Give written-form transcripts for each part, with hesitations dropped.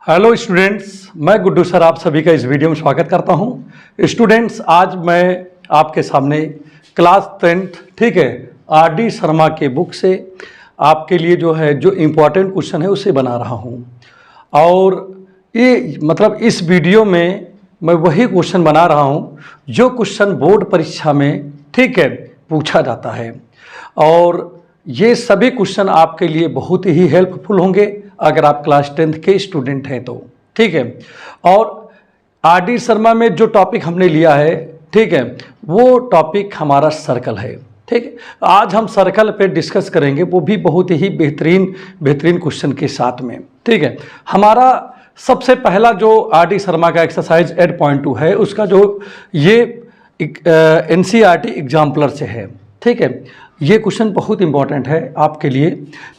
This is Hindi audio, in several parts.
हेलो स्टूडेंट्स, मैं गुड्डू सर आप सभी का इस वीडियो में स्वागत करता हूं। स्टूडेंट्स, आज मैं आपके सामने क्लास 10th ठीक है आर.डी. शर्मा के बुक से आपके लिए जो इम्पोर्टेंट क्वेश्चन है उसे बना रहा हूं। और ये मतलब इस वीडियो में मैं वही क्वेश्चन बना रहा हूं जो क्वेश्चन बोर्ड परीक्षा में ठीक है पूछा जाता है। और ये सभी क्वेश्चन आपके लिए बहुत ही हेल्पफुल होंगे अगर आप क्लास 10th के स्टूडेंट हैं तो ठीक है। और आर.डी. शर्मा में जो टॉपिक हमने लिया है ठीक है वो टॉपिक हमारा सर्कल है। ठीक है, आज हम सर्कल पे डिस्कस करेंगे, वो भी बहुत ही बेहतरीन क्वेश्चन के साथ में। ठीक है, हमारा सबसे पहला जो आर.डी. शर्मा का एक्सरसाइज 8.2 है उसका जो ये NCERT एग्जाम्पलर से है। ठीक है, ये क्वेश्चन बहुत इंपॉर्टेंट है आपके लिए।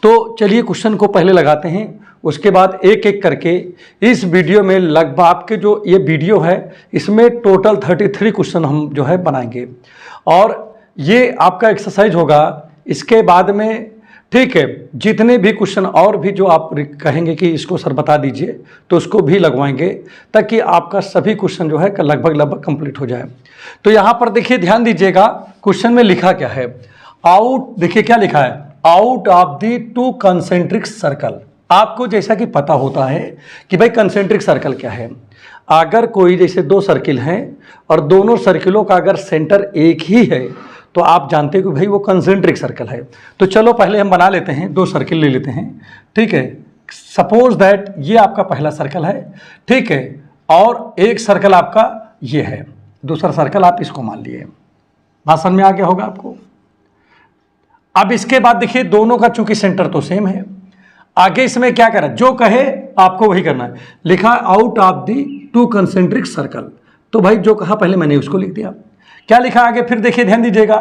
तो चलिए क्वेश्चन को पहले लगाते हैं, उसके बाद एक एक करके इस वीडियो में लगभग आपके जो ये वीडियो है इसमें टोटल 33 क्वेश्चन हम जो है बनाएंगे और ये आपका एक्सरसाइज होगा। इसके बाद में ठीक है जितने भी क्वेश्चन और भी जो आप कहेंगे कि इसको सर बता दीजिए तो उसको भी लगवाएंगे ताकि आपका सभी क्वेश्चन जो है लगभग कंप्लीट हो जाए। तो यहाँ पर देखिए, ध्यान दीजिएगा क्वेश्चन में लिखा क्या है। आउट, देखिए क्या लिखा है, out of the two concentric circle. आपको जैसा कि पता होता है कि भाई कंसेंट्रिक सर्कल क्या है। अगर कोई जैसे दो सर्किल हैं और दोनों सर्किलों का अगर सेंटर एक ही है तो आप जानते हो कि भाई वो कंसेंट्रिक सर्कल है। तो चलो पहले हम बना लेते हैं, दो सर्किल ले लेते हैं। ठीक है, सपोज दैट ये आपका पहला सर्कल है ठीक है और एक सर्कल आपका ये है, दूसरा सर्कल आप इसको मान लिए। भाषण में आ गया होगा आपको। अब इसके बाद देखिए दोनों का चूंकि सेंटर तो सेम है, आगे इसमें क्या करें, जो कहे आपको वही करना है। लिखा out of the two concentric circle, तो भाई जो कहा पहले मैंने उसको लिख दिया। क्या लिखा आगे, फिर देखिए ध्यान दीजिएगा,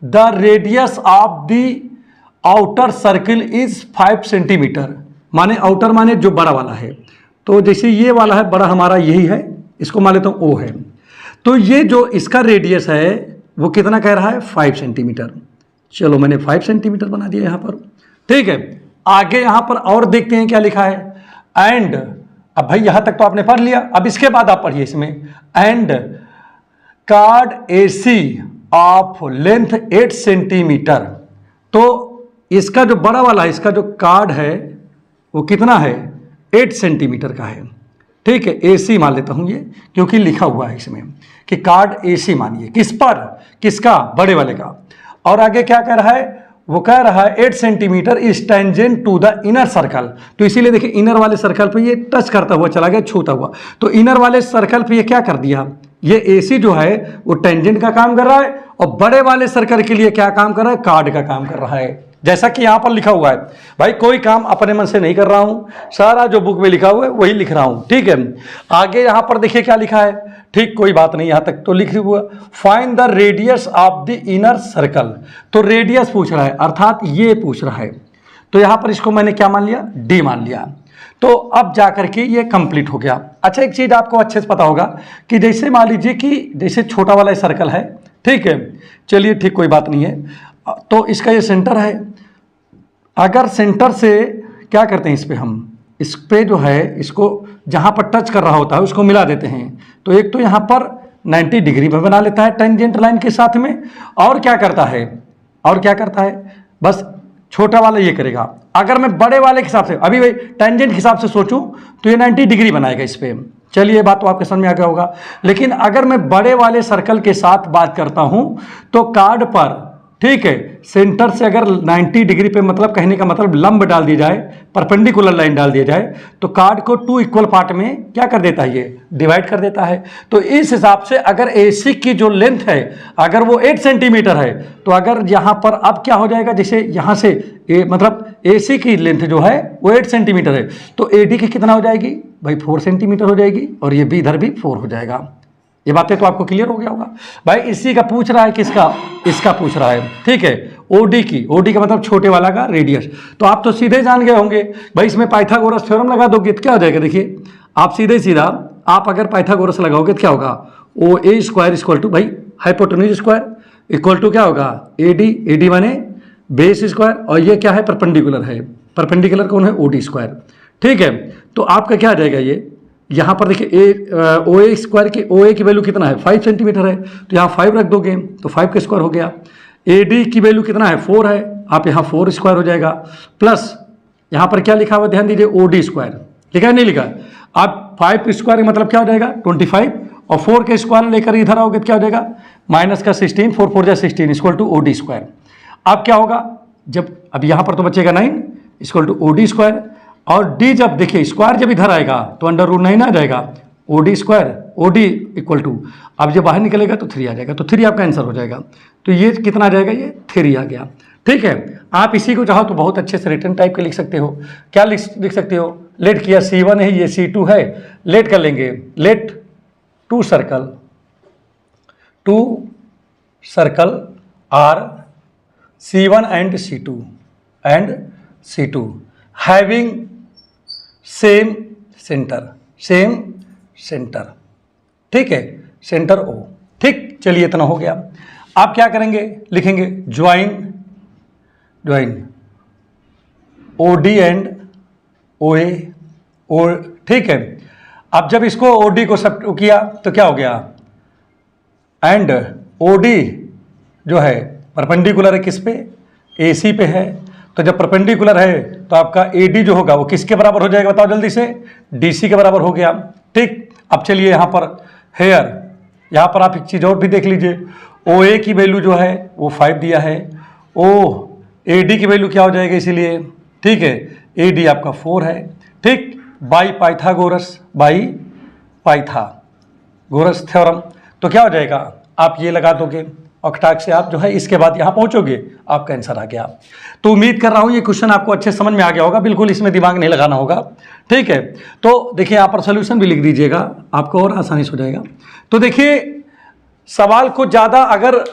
the radius of the outer circle is 5 centimetre. माने आउटर माने जो बड़ा वाला है, तो जैसे ये वाला है बड़ा हमारा यही है, इसको मान लेता हूं O है। तो ये जो इसका रेडियस है वो कितना कह रहा है, 5 सेंटीमीटर। चलो मैंने 5 सेंटीमीटर बना दिया यहां पर। ठीक है, आगे यहां पर और देखते हैं क्या लिखा है। एंड, अब भाई यहां तक तो आपने पढ़ लिया, अब इसके बाद आप पढ़िए इसमें, and card AC of length 8 centimetre. तो इसका जो बड़ा वाला है, इसका जो कार्ड है वो कितना है, 8 सेंटीमीटर का है। ठीक है, AC मान लेता हूं ये, क्योंकि लिखा हुआ है इसमें कि कार्ड AC मानिए। किस पर, किसका, बड़े वाले का। और आगे क्या कह रहा है, वो कह रहा है 8 centimetre is tangent to the inner circle. तो इसीलिए देखिए इनर वाले सर्कल पे ये टच करता हुआ चला गया, छूता हुआ। तो इनर वाले सर्कल पे ये क्या कर दिया, ये AC जो है वो टेंजेंट का काम कर रहा है और बड़े वाले सर्कल के लिए क्या काम कर रहा है, कार्ड का काम कर रहा है। जैसा कि यहां पर लिखा हुआ है, भाई कोई काम अपने मन से नहीं कर रहा हूं, सारा जो बुक में लिखा हुआ है वही लिख रहा हूं। ठीक है, आगे यहां पर देखिए क्या लिखा है। ठीक, कोई बात नहीं, यहां तक तो लिख हुआ। Find the radius of the inner circle. तो रेडियस पूछ रहा है, अर्थात ये पूछ रहा है। तो यहां पर इसको मैंने क्या मान लिया, D मान लिया। तो अब जाकर के ये कंप्लीट हो गया। अच्छा, एक चीज आपको अच्छे से पता होगा कि जैसे मान लीजिए कि जैसे छोटा वाला सर्कल है, ठीक है, चलिए ठीक, कोई बात नहीं है। तो इसका ये सेंटर है, अगर सेंटर से क्या करते हैं, इस पे हम इस पे जो है इसको जहां पर टच कर रहा होता है उसको मिला देते हैं। तो एक तो यहां पर 90 डिग्री में बना लेता है टेंजेंट लाइन के साथ में, और क्या करता है, बस छोटा वाला ये करेगा। अगर मैं बड़े वाले के हिसाब से, अभी भाई टेंजेंट के हिसाब से सोचूं तो ये 90 डिग्री बनाएगा इस पे। चलिए, बात तो आपके समझ में आ गया होगा। लेकिन अगर मैं बड़े वाले सर्कल के साथ बात करता हूं तो कार्ड पर ठीक है सेंटर से अगर 90 डिग्री पे, मतलब कहने का मतलब लंब डाल दिया जाए, परपेंडिकुलर लाइन डाल दिया जाए, तो कार्ड को 2 इक्वल पार्ट में क्या कर देता है, ये डिवाइड कर देता है। तो इस हिसाब से अगर AC की जो लेंथ है अगर वो 8 सेंटीमीटर है, तो अगर यहाँ पर अब क्या हो जाएगा, जैसे यहाँ से मतलब AC की लेंथ जो है वो 8 सेंटीमीटर है, तो AD की कितना हो जाएगी भाई, 4 सेंटीमीटर हो जाएगी, और ये भी इधर भी 4 हो जाएगा। ये बातें तो आपको क्लियर हो गया होगा। भाई इसी का पूछ रहा है, किसका, इसका पूछ रहा है। ठीक है, OD का मतलब छोटे वाला का रेडियस। तो आप तो सीधे जान गए होंगे भाई, इसमें पाइथागोरस थ्योरम लगा दोगे तो क्या हो जाएगा। देखिए आप सीधा आप अगर पाइथागोरस लगाओगे तो क्या होगा, OA स्क्वायर इक्वल टू भाई हाइपोटेन्यूज स्क्वायर इक्वल टू क्या होगा, AD माने बेस स्क्वायर, और ये क्या है, परपेंडिकुलर है। परपेंडिकुलर कौन है, OD स्क्वायर। ठीक है। तो आपका क्या आ जाएगा ये, यहाँ पर देखिए ओ ए स्क्वायर की ओ ए की वैल्यू कितना है 5 सेंटीमीटर है, तो यहाँ 5 रख दोगे तो 5 का स्क्वायर हो गया। ए डी की वैल्यू कितना है 4 है, आप यहाँ 4 स्क्वायर हो जाएगा, प्लस यहाँ पर क्या लिखा हुआ ध्यान दीजिए ओ डी स्क्वायर लिखा है नहीं लिखा, आप 5 स्क्वायर का मतलब क्या हो जाएगा 25 और 4 के स्क्वायर लेकर इधर आओगे तो क्या हो जाएगा माइनस का 16, 4 4 जा 16 equal to O D square. अब क्या होगा जब अब यहाँ पर तो बचेगा 9 equal to O D square, और डी जब देखिए स्क्वायर जब इधर आएगा तो अंडर रूट 9 आ जाएगा, O D square O D equal to, अब जब बाहर निकलेगा तो 3 आ जाएगा, तो 3 आपका आंसर हो जाएगा। तो ये कितना आ जाएगा, ये 3 आ गया। ठीक है, आप इसी को चाहो तो बहुत अच्छे से रिटर्न टाइप के लिख सकते हो। क्या लिख सकते हो, लेट किया C1 है, ये C2 है, लेट कर लेंगे, let two circle are C1 and C2 having same centre, ठीक है, सेंटर O। ठीक, चलिए इतना हो गया। आप क्या करेंगे, लिखेंगे ज्वाइन OD एंड OA ओ, ठीक है। अब जब इसको OD को सब किया तो क्या हो गया, एंड OD जो है परपेंडिकुलर है किस पे, AC पे है, तो जब परपेंडिकुलर है तो आपका AD जो होगा वो किसके बराबर हो जाएगा बताओ जल्दी से, DC के बराबर हो गया। ठीक, अब चलिए यहाँ पर हेयर, यहाँ पर आप एक चीज़ और भी देख लीजिए, OA की वैल्यू जो है वो 5 दिया है, AD की वैल्यू क्या हो जाएगा इसीलिए, ठीक है, AD आपका 4 है। ठीक, बाई पाइथागोरस थ्योरम, तो क्या हो जाएगा, आप ये लगा दोगे और खटाक से आप जो है इसके बाद यहाँ पहुँचोगे, आपका आंसर आ गया। तो उम्मीद कर रहा हूँ ये क्वेश्चन आपको अच्छे समझ में आ गया होगा, बिल्कुल इसमें दिमाग नहीं लगाना होगा। ठीक है, तो देखिए यहाँ पर सोल्यूशन भी लिख दीजिएगा, आपको और आसानी से हो जाएगा। तो देखिए सवाल को ज़्यादा अगर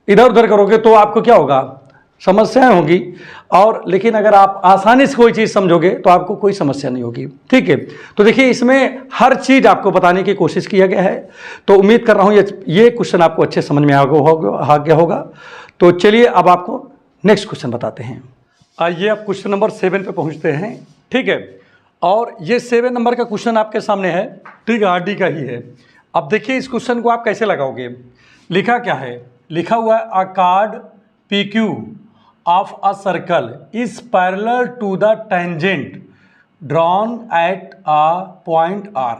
इधर उधर करोगे तो आपको क्या होगा, समस्याएं होगी, और लेकिन अगर आप आसानी से कोई चीज़ समझोगे तो आपको कोई समस्या नहीं होगी। ठीक है, तो देखिए इसमें हर चीज़ आपको बताने की कोशिश किया गया है, तो उम्मीद कर रहा हूँ ये क्वेश्चन आपको अच्छे समझ में आ गया होगा। तो चलिए अब आपको नेक्स्ट क्वेश्चन बताते हैं। आइए अब क्वेश्चन नंबर 7 पे पहुँचते हैं। ठीक है, और ये 7 नंबर का क्वेश्चन आपके सामने है, ठीक है, RD का ही है। अब देखिए इस क्वेश्चन को आप कैसे लगाओगे, लिखा क्या है, लिखा हुआ है अ card PQ of a circle is parallel to the tangent drawn at a point R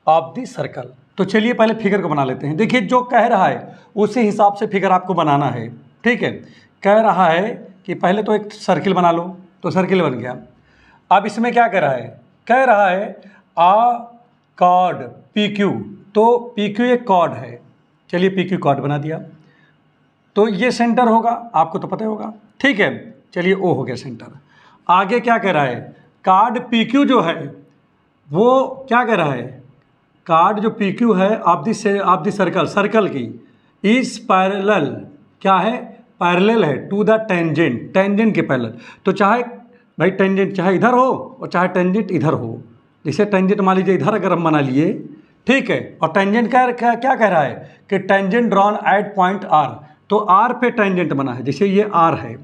of the circle। तो चलिए पहले फिगर को बना लेते हैं। देखिए जो कह रहा है उसी हिसाब से फिगर आपको बनाना है। ठीक है, कह रहा है कि पहले तो एक सर्किल बना लो, तो सर्किल बन गया। अब इसमें क्या कह रहा है, कह रहा है आ कॉर्ड PQ, तो PQ एक कॉर्ड है, चलिए PQ कॉर्ड बना दिया, तो ये सेंटर होगा, आपको तो पता ही होगा। ठीक है, चलिए O हो गया सेंटर। आगे क्या कह रहा है, कार्ड PQ जो है वो क्या कह रहा है, कार्ड जो PQ है ऑफ द सर्कल की इस पैरेलल, क्या है, पैरेलल है टू द टेंजेंट के पैरेलल। तो चाहे भाई टेंजेंट चाहे इधर हो और चाहे टेंजेंट इधर हो, जैसे टेंजेंट मान लीजिए इधर अगर हम बना लिए, ठीक है, और टेंजेंट क्या कह रहा है कि tangent drawn at point R, तो R पे टेंजेंट बना है, जैसे ये R है।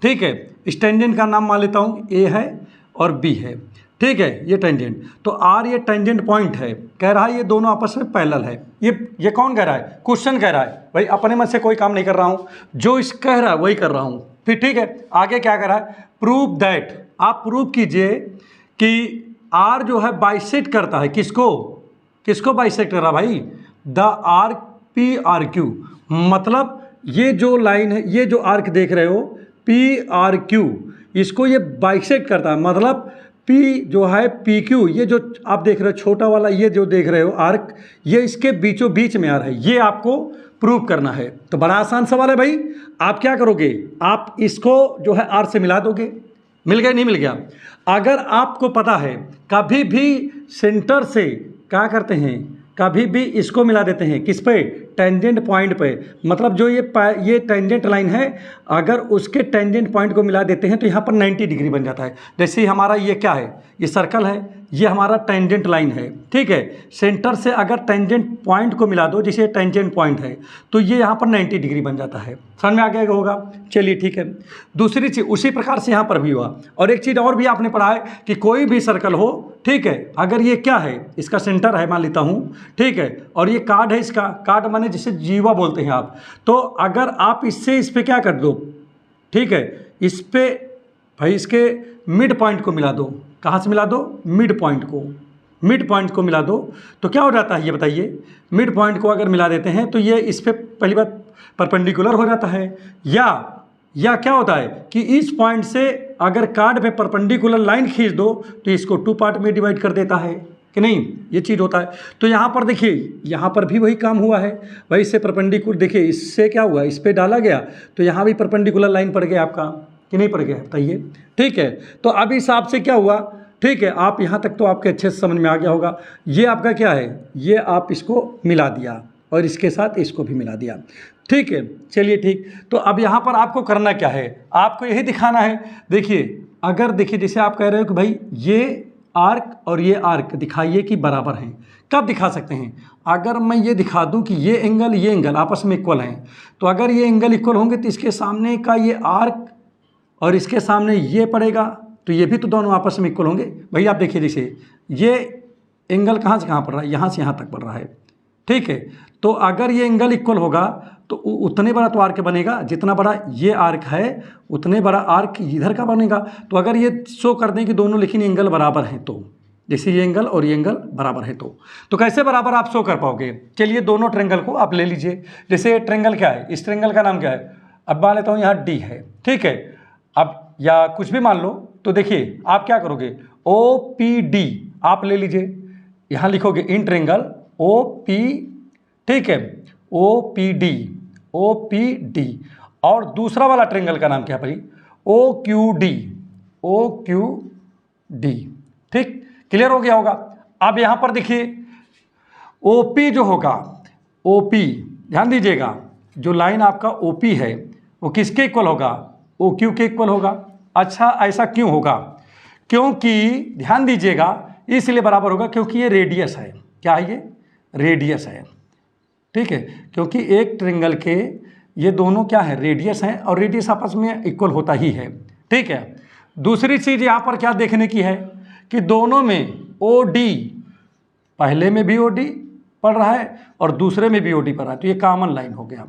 ठीक है, इस टेंजेंट का नाम मान लेता हूँ A है और B है। ठीक है, ये टेंजेंट, तो R ये टेंजेंट पॉइंट है, कह रहा है ये दोनों आपस में पैरेलल है। ये कौन कह रहा है, क्वेश्चन कह रहा है, भाई अपने मन से कोई काम नहीं कर रहा हूँ, जो इस कह रहा है वही कर रहा हूँ। फिर ठीक है, आगे क्या कह रहा है, प्रूव दैट, आप प्रूव कीजिए कि R जो है बाइसेक्ट करता है, किसको बाइसेक्ट कर रहा भाई, द आर्क PRQ, मतलब ये जो लाइन है, ये जो आर्क देख रहे हो PRQ, इसको ये बाइसेक्ट करता है, मतलब P जो है PQ, ये जो आप देख रहे हो छोटा वाला, ये जो देख रहे हो आर्क, ये इसके बीचों बीच में आ रहा है, ये आपको प्रूव करना है। तो बड़ा आसान सवाल है भाई, आप क्या करोगे, आप इसको जो है R से मिला दोगे, मिल गया नहीं मिल गया। अगर आपको पता है कभी भी सेंटर से क्या करते हैं, कभी भी इसको मिला देते हैं किस पे, टेंजेंट पॉइंट पे, मतलब जो ये टेंजेंट लाइन है, अगर उसके टेंजेंट पॉइंट को मिला देते हैं तो यहाँ पर 90 डिग्री बन जाता है। जैसे हमारा ये क्या है, ये सर्कल है, ये हमारा टेंजेंट लाइन है, ठीक है। सेंटर से अगर टेंजेंट पॉइंट को मिला दो, जैसे टेंजेंट पॉइंट है, तो ये यहाँ पर 90 डिग्री बन जाता है। समझ में आ गया होगा। चलिए ठीक है। दूसरी चीज़ उसी प्रकार से यहाँ पर भी हुआ। और एक चीज़ और भी आपने पढ़ा है कि कोई भी सर्कल हो, ठीक है, अगर ये क्या है, इसका सेंटर है मान लेता हूँ, ठीक है, और ये कार्ड है, इसका कार्ड माने जिसे जीवा बोलते हैं आप, तो अगर आप इससे इस पर क्या कर दो, ठीक है, इस पे भाई इसके मिड पॉइंट को मिला दो। कहाँ से मिला दो? मिड पॉइंट को। मिड पॉइंट को मिला दो तो क्या हो जाता है ये बताइए। मिड पॉइंट को अगर मिला देते हैं तो ये इस पे पहली बात परपेंडिकुलर हो जाता है, या क्या होता है कि इस पॉइंट से अगर कार्ड पे परपेंडिकुलर लाइन खींच दो तो इसको 2 पार्ट में डिवाइड कर देता है कि नहीं, ये चीज़ होता है। तो यहाँ पर देखिए, यहाँ पर भी वही काम हुआ है भाई, इससे परपेंडिकुलर, देखिए इससे क्या हुआ, इस पर डाला गया तो यहाँ भी परपेंडिकुलर लाइन पड़ गया आपका कि नहीं पड़ गया, बताइए। ठीक है, तो अब इस हिसाब से क्या हुआ, ठीक है, आप यहाँ तक तो आपके अच्छे से समझ में आ गया होगा। ये आपका क्या है, ये आप इसको मिला दिया और इसके साथ इसको भी मिला दिया, ठीक है। चलिए ठीक, तो अब यहाँ पर आपको करना क्या है, आपको यही दिखाना है। देखिए, अगर देखिए जैसे आप कह रहे हो कि भाई ये आर्क और ये आर्क दिखाइए कि बराबर हैं, कब दिखा सकते हैं? अगर मैं ये दिखा दूं कि ये एंगल आपस में इक्वल हैं, तो अगर ये एंगल इक्वल होंगे तो इसके सामने का ये आर्क और इसके सामने ये पड़ेगा, तो ये भी तो दोनों आपस में इक्वल होंगे। भाई आप देखिए, जैसे ये एंगल कहाँ से कहाँ पड़ रहा है, यहाँ से यहाँ तक पड़ रहा है, ठीक है। तो अगर ये एंगल इक्वल होगा तो उतने बड़ा तो आर्क बनेगा, जितना बड़ा ये आर्क है उतने बड़ा आर्क इधर का बनेगा। तो अगर ये शो कर दें कि दोनों लेकिन एंगल बराबर हैं, तो जैसे ये एंगल और ये एंगल बराबर है, तो कैसे बराबर आप शो कर पाओगे? चलिए दोनों ट्रेंगल को आप ले लीजिए। जैसे ये ट्रेंगल क्या है, इस ट्रेंगल का नाम क्या है, अब मान लेता हूँ यहाँ डी है, ठीक है। अब या कुछ भी मान लो, तो देखिए आप क्या करोगे, OPD आप ले लीजिए, यहाँ लिखोगे इन ट्रेंगल OP, ठीक है, OPD, और दूसरा वाला ट्रेंगल का नाम क्या है भाई, OQD, ठीक, क्लियर हो गया होगा। अब यहाँ पर देखिए OP जो होगा, OP ध्यान दीजिएगा, जो लाइन आपका OP है वो किसके इक्वल होगा, OQ के इक्वल होगा। अच्छा, ऐसा क्यों होगा? क्योंकि ध्यान दीजिएगा, इसलिए बराबर होगा क्योंकि ये रेडियस है। क्या है ये? रेडियस है, ठीक है। क्योंकि एक ट्रेंगल के ये दोनों क्या है, रेडियस हैं, और रेडियस आपस में इक्वल होता ही है, ठीक है। दूसरी चीज़ यहाँ पर क्या देखने की है कि दोनों में OD, पहले में भी OD पड़ रहा है और दूसरे में भी OD पड़ रहा है, तो ये कॉमन लाइन हो गया।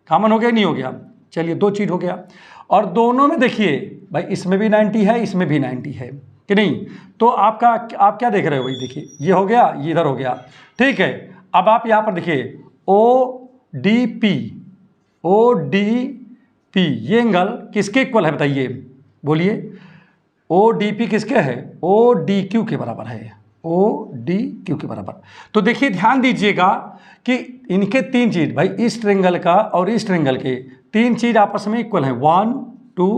कॉमन हो गया नहीं हो गया? चलिए दो चीज़ हो गया। और दोनों में देखिए भाई, इसमें भी 90 है, इसमें भी 90 है कि नहीं, तो आप क्या देख रहे हो भाई, देखिए ये हो गया, ये इधर हो गया, ठीक है। अब आप यहाँ पर देखिए ODP, ये एंगल किसके इक्वल है बताइए, बोलिए। ODP किसके है? ODQ के बराबर है, ODQ के बराबर। तो देखिए ध्यान दीजिएगा कि इनके तीन चीज़ भाई, इस ट्रेंगल का और इस ट्रेंगल के तीन चीज़ आपस में इक्वल है, 1 2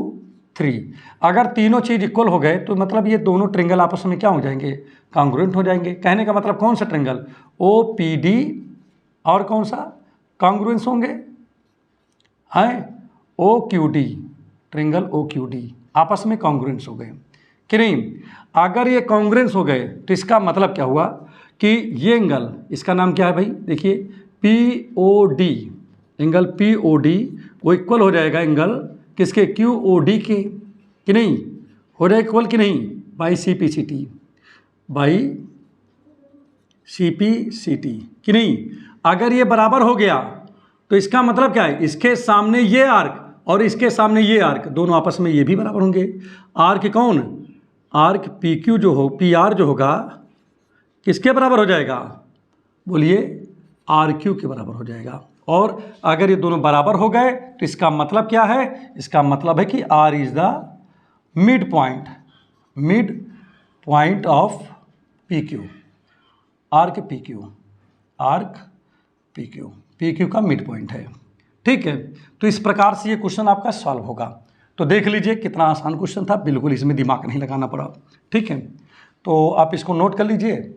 3। अगर तीनों चीज़ इक्वल हो गए तो मतलब ये दोनों ट्रेंगल आपस में क्या हो जाएंगे, कॉन्ग्रुएंट हो जाएंगे। कहने का मतलब कौन सा ट्रेंगल, OPD और कौन सा कॉन्ग्रुएंस होंगे, हैं OQD, ट्रेंगल OQD आपस में कॉन्ग्रुएंस हो गए कि नहीं। अगर ये कॉन्ग्रुएंस हो गए तो इसका मतलब क्या हुआ कि ये एंगल, इसका नाम क्या है भाई, देखिए POD, एंगल POD वो इक्वल हो जाएगा एंगल किसके, QOD के, कि नहीं हो जाएगा इक्वल कि नहीं, बाई CPCT कि नहीं। अगर ये बराबर हो गया तो इसका मतलब क्या है, इसके सामने ये आर्क और इसके सामने ये आर्क, दोनों आपस में ये भी बराबर होंगे। आर्क कौन, आर्क PQ जो हो, PR जो होगा किसके बराबर हो जाएगा, बोलिए RQ के बराबर हो जाएगा। और अगर ये दोनों बराबर हो गए तो इसका मतलब क्या है, इसका मतलब है कि R is the mid point of PQ, arc PQ का मिड पॉइंट है, ठीक है। तो इस प्रकार से ये क्वेश्चन आपका सॉल्व होगा। तो देख लीजिए कितना आसान क्वेश्चन था, बिल्कुल इसमें दिमाग नहीं लगाना पड़ा, ठीक है। तो आप इसको नोट कर लीजिए,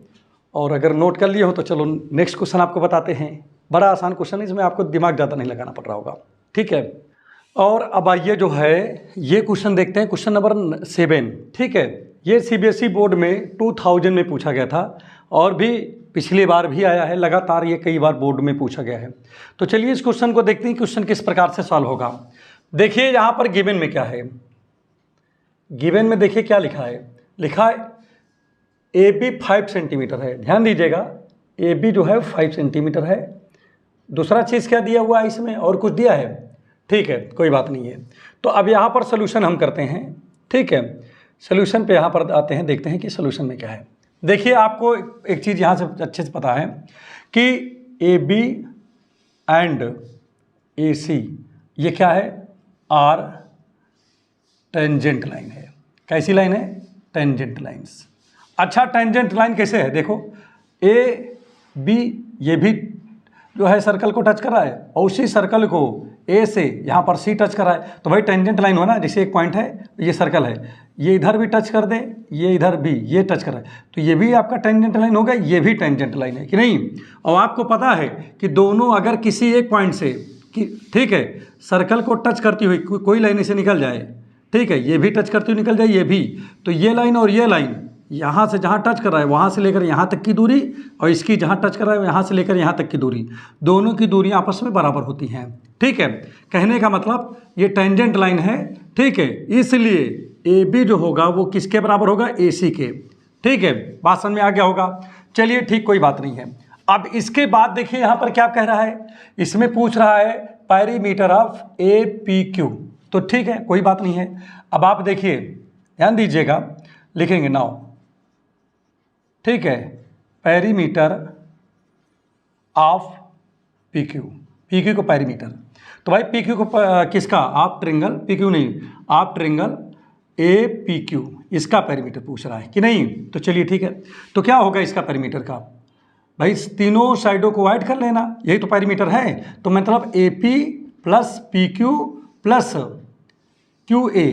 और अगर नोट कर लिए हो तो चलो नेक्स्ट क्वेश्चन आपको बताते हैं। बड़ा आसान क्वेश्चन है, इसमें आपको दिमाग ज़्यादा नहीं लगाना पड़ रहा होगा, ठीक है। और अब आइए जो है ये क्वेश्चन देखते हैं, क्वेश्चन नंबर 7, ठीक है। ये सीबीएसई बोर्ड में 2000 में पूछा गया था और भी पिछली बार भी आया है, लगातार ये कई बार बोर्ड में पूछा गया है। तो चलिए इस क्वेश्चन को देखते हैं, क्वेश्चन किस प्रकार से सॉल्व होगा। देखिए यहाँ पर गिवन में क्या है, गिवन में देखिए क्या लिखा है, लिखा है ए बी 5 सेंटीमीटर है। ध्यान दीजिएगा, ए बी जो है 5 सेंटीमीटर है। दूसरा चीज़ क्या दिया हुआ है इसमें, और कुछ दिया है, ठीक है, कोई बात नहीं है। तो अब यहाँ पर सोल्यूशन हम करते हैं, ठीक है। सोल्यूशन पे यहाँ पर आते हैं, देखते हैं कि सोल्यूशन में क्या है। देखिए आपको एक चीज़ यहाँ से अच्छे से पता है कि ए बी एंड ए सी ये क्या है, आर टेंजेंट लाइन है। कैसी लाइन है, टेंजेंट लाइन्स। अच्छा टेंजेंट लाइन कैसे है, देखो ए बी ये भी जो है सर्कल को टच कर रहा है और उसी सर्कल को ए से यहाँ पर सी टच कर रहा है, तो भाई टेंजेंट लाइन हो ना। जैसे एक पॉइंट है, ये सर्कल है, ये इधर भी टच कर दे, ये इधर भी ये टच कर रहा है, तो ये भी आपका टेंजेंट लाइन होगा, ये भी टेंजेंट लाइन है कि नहीं। और आपको पता है कि दोनों अगर किसी एक पॉइंट से ठीक है सर्कल को टच करती हुई कोई लाइन से निकल जाए, ठीक है, ये भी टच करती हुई निकल जाए, ये भी, तो ये लाइन और ये लाइन यहाँ से जहाँ टच कर रहा है वहाँ से लेकर यहाँ तक की दूरी, और इसकी जहाँ टच कर रहा है यहाँ से लेकर यहाँ तक की दूरी, दोनों की दूरी आपस में बराबर होती हैं, ठीक है। कहने का मतलब ये टेंजेंट लाइन है, ठीक है, इसलिए ए बी जो होगा वो किसके बराबर होगा, ए सी के, ठीक है। बात समझ में आ गया होगा। चलिए ठीक, कोई बात नहीं है। अब इसके बाद देखिए यहाँ पर क्या कह रहा है, इसमें पूछ रहा है perimeter of A P Q, तो ठीक है, कोई बात नहीं है। अब आप देखिए, ध्यान दीजिएगा, लिखेंगे नाउ, ठीक है, perimeter of P Q, P Q को पेरीमीटर, तो भाई पी क्यू को किसका, आप ट्रिंगल, पी क्यू नहीं, आप ट्रिंगल ए पी क्यू, इसका पेरीमीटर पूछ रहा है कि नहीं। तो चलिए ठीक है, तो क्या होगा इसका पेरीमीटर का, भाई तीनों साइडों को ऐड कर लेना, यही तो पेरीमीटर है। तो मतलब A P plus P Q plus Q A,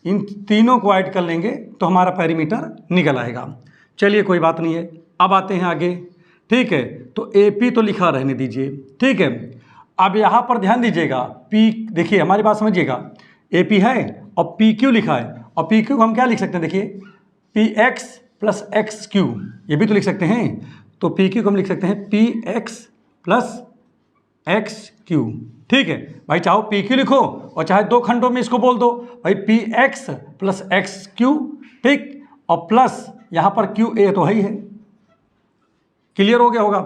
इन तीनों को ऐड कर लेंगे तो हमारा पेरीमीटर निकल आएगा। चलिए कोई बात नहीं है। अब आते हैं आगे, ठीक है। तो ए पी तो लिखा रहने दीजिए, ठीक है। अब यहाँ पर ध्यान दीजिएगा, पी, देखिए हमारी बात समझिएगा, ए पी है और पी क्यू लिखा है, और पी क्यू को हम क्या लिख सकते हैं, देखिए P x plus x Q, ये भी तो लिख सकते हैं। तो पी क्यू को हम लिख सकते हैं P x plus x Q, ठीक है। भाई चाहो पी क्यू लिखो और चाहे दो खंडों में इसको बोल दो, भाई P x plus x Q, ठीक, और प्लस यहाँ पर क्यू ए तो है ही है। क्लियर हो गया होगा।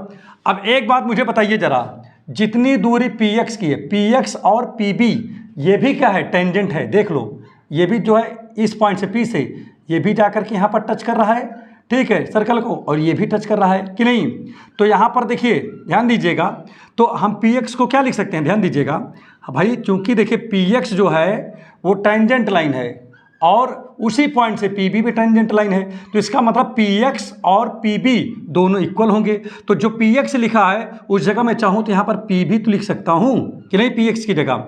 अब एक बात मुझे बताइए जरा, जितनी दूरी पी एक्स की है, पी एक्स और पी बी ये भी क्या है, टेंजेंट है। देख लो, ये भी जो है इस पॉइंट से पी से ये भी जाकर के यहाँ पर टच कर रहा है, ठीक है, सर्कल को, और ये भी टच कर रहा है कि नहीं। तो यहाँ पर देखिए, ध्यान दीजिएगा, तो हम पी एक्स को क्या लिख सकते हैं, ध्यान दीजिएगा भाई, चूंकि देखिए पी एक्स जो है वो टेंजेंट लाइन है और उसी पॉइंट से पी बी भी टेंजेंट लाइन है, तो इसका मतलब पी एक्स और पी बी दोनों इक्वल होंगे। तो जो पी एक्स लिखा है उस जगह मैं चाहूँ तो यहाँ पर पी भी तो लिख सकता हूँ कि नहीं, पी एक्स की जगह,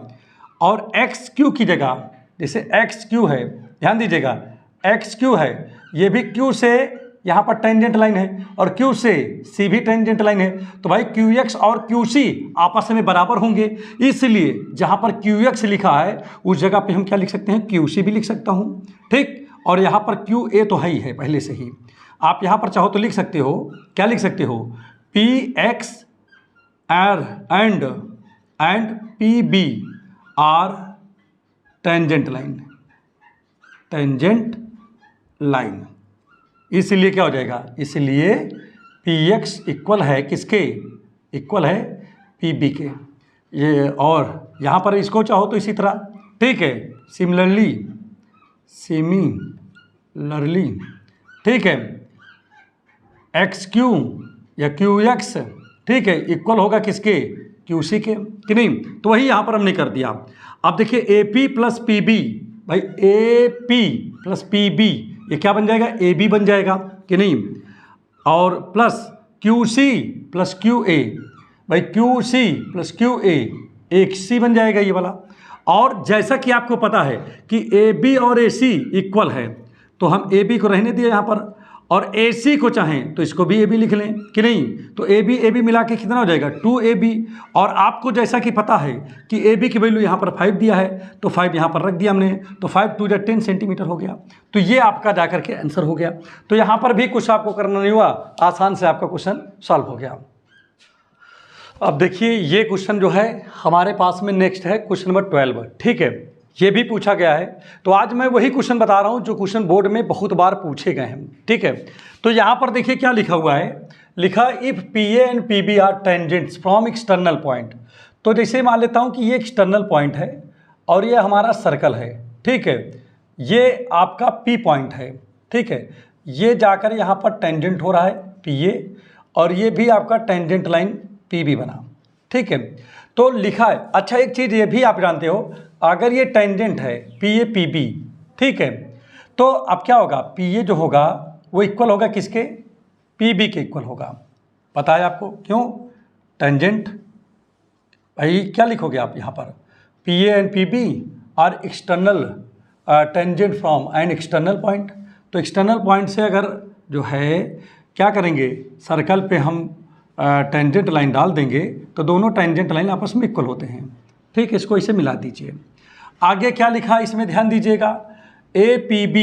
और एक्स क्यू की जगह, जैसे एक्स क्यू है, ध्यान दीजिएगा एक्स क्यू है, ये भी क्यू से यहाँ पर टेंजेंट लाइन है और क्यू से सी भी टेंजेंट लाइन है, तो भाई क्यू एक्स और क्यू सी आपस में बराबर होंगे। इसलिए जहाँ पर क्यू एक्स लिखा है उस जगह पे हम क्या लिख सकते हैं, क्यू सी भी लिख सकता हूँ, ठीक। और यहाँ पर क्यू ए तो है ही है पहले से ही। आप यहाँ पर चाहो तो लिख सकते हो, क्या लिख सकते हो, P X and P B are tangent line, tangent line. इसलिए क्या हो जाएगा, इसलिए पी एक्स इक्वल है किसके, इक्वल है पी बी के। ये, और यहाँ पर इसको चाहो तो इसी तरह, ठीक है, सिमिलरली, ठीक है, एक्स क्यू या क्यू एक्स, ठीक है, इक्वल होगा किसके, क्यू सी के, कि नहीं। तो वही यहाँ पर हमने कर दिया। अब देखिए A P plus P B, भाई A P plus P B ये क्या बन जाएगा, ए बी बन जाएगा कि नहीं, और plus Q C plus Q A, भाई Q C plus Q A एक सी बन जाएगा ये वाला। और जैसा कि आपको पता है कि ए बी और ए सी इक्वल है, तो हम ए बी को रहने दिए यहाँ पर, और AC को चाहें तो इसको भी AB लिख लें कि नहीं, तो AB मिला के कितना हो जाएगा 2AB। और आपको जैसा कि पता है कि AB की वैल्यू यहाँ पर 5 दिया है, तो 5 यहाँ पर रख दिया हमने, तो 5 2 10 सेंटीमीटर हो गया। तो ये आपका जाकर के आंसर हो गया। तो यहाँ पर भी कुछ आपको करना नहीं हुआ, आसान से आपका क्वेश्चन सॉल्व हो गया। अब देखिए ये क्वेश्चन जो है हमारे पास में नेक्स्ट है क्वेश्चन नंबर 12, ठीक है, ये भी पूछा गया है। तो आज मैं वही क्वेश्चन बता रहा हूँ जो क्वेश्चन बोर्ड में बहुत बार पूछे गए हैं, ठीक है। तो यहाँ पर देखिए क्या लिखा हुआ है, लिखा if PA and PB are tangents from external point. तो जैसे मान लेता हूँ कि ये एक्सटर्नल पॉइंट है और ये हमारा सर्कल है, ठीक है, ये आपका P पॉइंट है, ठीक है, ये जाकर यहाँ पर टेंजेंट हो रहा है PA और ये भी आपका टेंजेंट लाइन PB बना, ठीक है। तो लिखा है, अच्छा एक चीज़ ये भी आप जानते हो, अगर ये टेंजेंट है PA PB, ठीक है, तो अब क्या होगा, PA जो होगा वो इक्वल होगा किसके, PB के इक्वल होगा। पता है आपको क्यों, टेंजेंट भाई क्या लिखोगे आप यहाँ पर, PA and PB are external tangent from an external point. तो एक्सटर्नल पॉइंट से अगर जो है क्या करेंगे, सर्कल पे हम टेंजेंट लाइन डाल देंगे तो दोनों टेंजेंट लाइन आपस में इक्वल होते हैं, ठीक है, इसको इसे मिला दीजिए। आगे क्या लिखा है इसमें ध्यान दीजिएगा, APB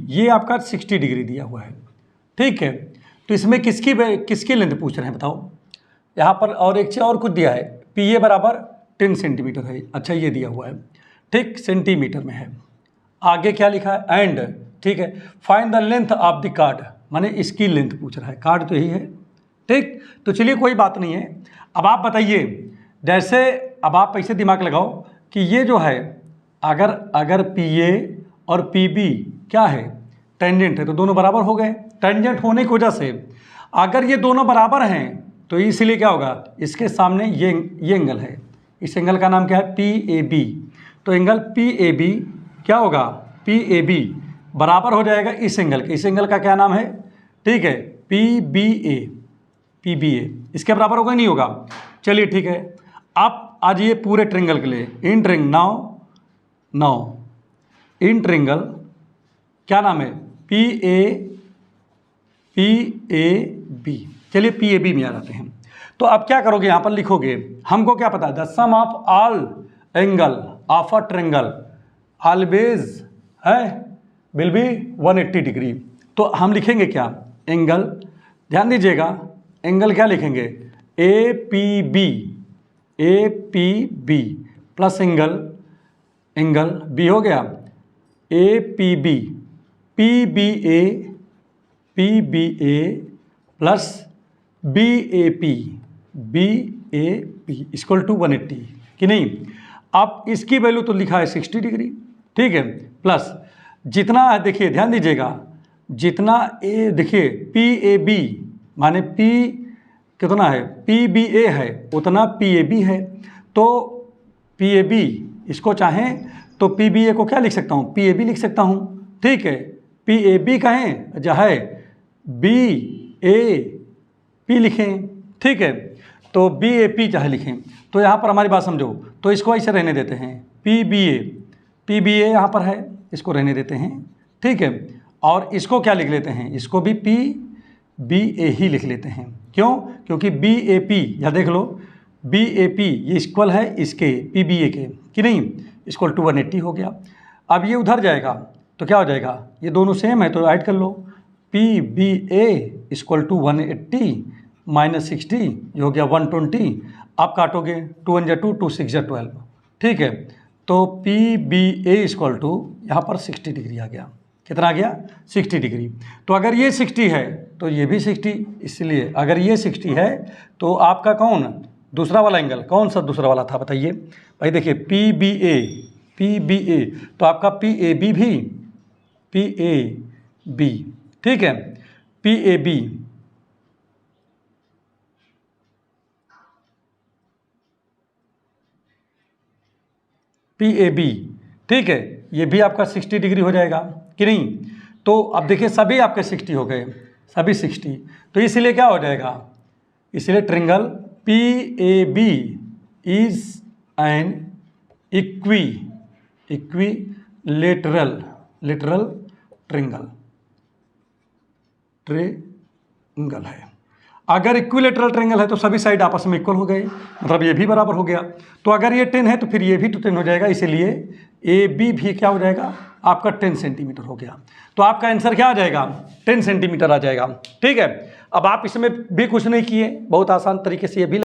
ये आपका 60 डिग्री दिया हुआ है, ठीक है। तो इसमें किसकी लेंथ पूछ रहे हैं बताओ, यहाँ पर और एक चीज़ और कुछ दिया है, PA बराबर 10 सेंटीमीटर है, अच्छा ये दिया हुआ है, ठीक, सेंटीमीटर में है। आगे क्या लिखा है, एंड, ठीक है, find the length of the card, माने इसकी लेंथ पूछ रहा है, कार्ड तो यही है, ठीक। तो चलिए कोई बात नहीं है। अब आप बताइए, जैसे अब आप ऐसे दिमाग लगाओ कि ये जो है अगर PA और PB क्या है, टेंजेंट है, तो दोनों बराबर हो गए। टेंजेंट होने की वजह से अगर ये दोनों बराबर हैं तो इसलिए क्या होगा, इसके सामने ये एंगल है, इस एंगल का नाम क्या है, PAB। तो एंगल PAB क्या होगा, PAB बराबर हो जाएगा इस एंगल के, इस एंगल का क्या नाम है, ठीक है, PBA इसके बराबर होगा नहीं होगा। चलिए ठीक है, आप आज ये पूरे ट्रिंगल के लिए इन ट्रिंग नाउ इन ट्रिंगल क्या नाम है, PAB। चलिए PAB में आ जाते हैं। तो अब क्या करोगे, यहाँ पर लिखोगे, हमको क्या पता है, the sum of all angle of a triangle always है विल बी 180 डिग्री। तो हम लिखेंगे क्या, एंगल, ध्यान दीजिएगा, एंगल क्या लिखेंगे, APB प्लस एंगल B हो गया, APB PBA plus BAP equal to 180 कि नहीं। अब इसकी वैल्यू तो लिखा है 60 डिग्री, ठीक है, प्लस जितना है देखिए ध्यान दीजिएगा, जितना ए देखिए PAB माने P कितना है, PBA है उतना PAB है। तो PAB इसको चाहें तो PBA को क्या लिख सकता हूँ, PAB लिख सकता हूँ, ठीक है। PAB कहें चाहे BAP लिखें, ठीक है, तो BAP चाहे लिखें। तो यहाँ पर हमारी बात समझो, तो इसको ऐसे रहने देते हैं, PBA यहाँ पर है, इसको रहने देते हैं, ठीक है। और इसको क्या लिख लेते हैं, इसको भी PBA ही लिख लेते हैं। क्यों, क्योंकि BAP या देख लो BAP ये इक्वल है इसके PBA के कि नहीं, इक्वल टू 180 हो गया। अब ये उधर जाएगा तो क्या हो जाएगा, ये दोनों सेम है तो ऐड कर लो, PBA इक्वल टू 180 माइनस 60 ये हो गया 120। आप काटोगे 2 1 2 2 6 12, ठीक है। तो PBA इक्वल टू यहाँ पर 60 डिग्री आ गया, कितना आ गया 60 डिग्री। तो अगर ये 60 है तो ये भी 60, इसलिए अगर ये 60 है तो आपका कौन दूसरा वाला एंगल, कौन सा दूसरा वाला था बताइए भाई, देखिए PBA तो आपका PAB ठीक है, PAB ठीक है, ये भी आपका 60 डिग्री हो जाएगा कि नहीं। तो अब देखिए सभी आपके 60 हो गए, सभी 60, तो इसलिए क्या हो जाएगा, इसलिए triangle PAB is an equilateral triangle, triangle है। अगर इक्विलेटरल ट्रेंगल है तो सभी साइड आपस में इक्वल हो गए, मतलब ये भी बराबर हो गया। तो अगर ये 10 है तो फिर ये भी तो 10 हो जाएगा, इसीलिए ए बी भी क्या हो जाएगा आपका 10 सेंटीमीटर हो गया। तो आपका आंसर क्या आ जाएगा 10 सेंटीमीटर आ जाएगा। ठीक है, अब आप इसमें भी कुछ नहीं किए, बहुत आसान तरीके से ये भी